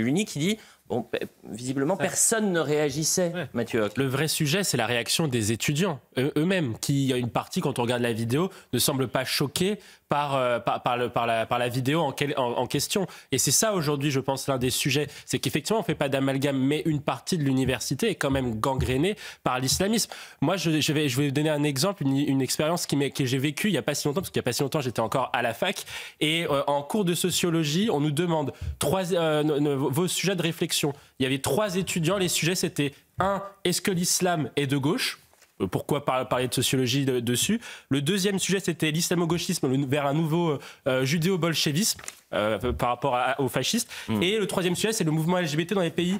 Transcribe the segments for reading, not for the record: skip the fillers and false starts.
l'Uni qui dit bon, visiblement personne ne réagissait, Mathieu Hoc. Le vrai sujet, c'est la réaction des étudiants eux-mêmes, qui, une partie, quand on regarde la vidéo, ne semble pas choquée par la vidéo en question. Et c'est ça aujourd'hui, je pense, l'un des sujets. C'est qu'effectivement, on ne fait pas d'amalgame, mais une partie de l'université est quand même gangrénée par l'islamisme. Moi, je vais vous donner un exemple, une expérience que j'ai vécue il n'y a pas si longtemps, parce qu'il n'y a pas si longtemps, j'étais encore à la fac. Et en cours de sociologie, on nous demande vos sujets de réflexion. Il y avait 3 étudiants. Les sujets, c'était 1. Est-ce que l'islam est de gauche ? Pourquoi parler de sociologie dessus ? Le deuxième sujet, c'était l'islamo-gauchisme vers un nouveau judéo-bolchevisme par rapport aux fascistes. Et le troisième sujet, c'est le mouvement LGBT dans les pays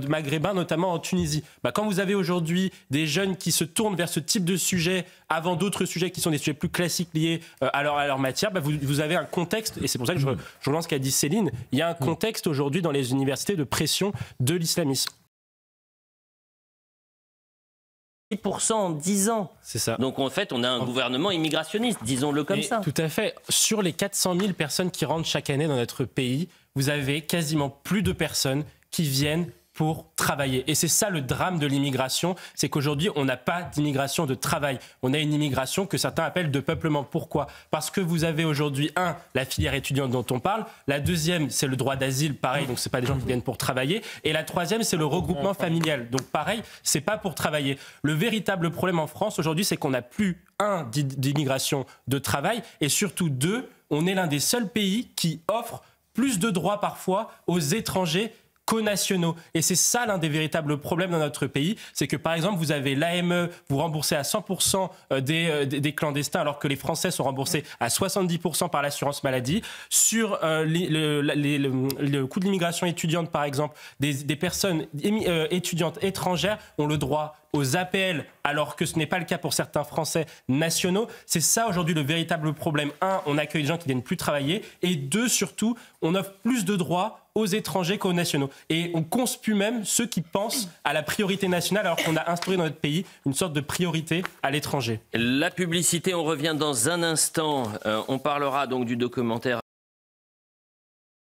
maghrébins, notamment en Tunisie. Quand vous avez aujourd'hui des jeunes qui se tournent vers ce type de sujet avant d'autres sujets qui sont des sujets plus classiques liés à leur matière, vous avez un contexte, et c'est pour ça que je relance ce qu'a dit Céline, il y a un contexte aujourd'hui dans les universités de pression de l'islamisme. 10% en 10 ans. C'est ça. Donc en fait, on a un gouvernement immigrationniste, disons-le comme ça. Tout à fait. Sur les 400 000 personnes qui rentrent chaque année dans notre pays, vous avez quasiment plus de personnes qui viennent pour travailler. Et c'est ça le drame de l'immigration, c'est qu'aujourd'hui, on n'a pas d'immigration de travail. On a une immigration que certains appellent de peuplement. Pourquoi ? Parce que vous avez aujourd'hui, la filière étudiante dont on parle. La deuxième, c'est le droit d'asile, pareil, donc c'est pas des gens qui viennent pour travailler. Et la troisième, c'est le regroupement familial. Donc pareil, c'est pas pour travailler. Le véritable problème en France aujourd'hui, c'est qu'on n'a plus, d'immigration de travail, et surtout 2, on est l'un des seuls pays qui offre plus de droits parfois aux étrangers co-nationaux. Et c'est ça l'un des véritables problèmes dans notre pays, c'est que par exemple vous avez l'AME, vous remboursez à 100% des clandestins alors que les Français sont remboursés à 70% par l'assurance maladie. Sur le coût de l'immigration étudiante par exemple, des personnes étudiantes étrangères ont le droit aux APL, alors que ce n'est pas le cas pour certains Français nationaux. C'est ça aujourd'hui le véritable problème. 1, on accueille des gens qui ne viennent plus travailler. Et 2, surtout, on offre plus de droits aux étrangers qu'aux nationaux. Et on conspue même ceux qui pensent à la priorité nationale, alors qu'on a instauré dans notre pays une sorte de priorité à l'étranger. La publicité, on revient dans un instant. On parlera donc du documentaire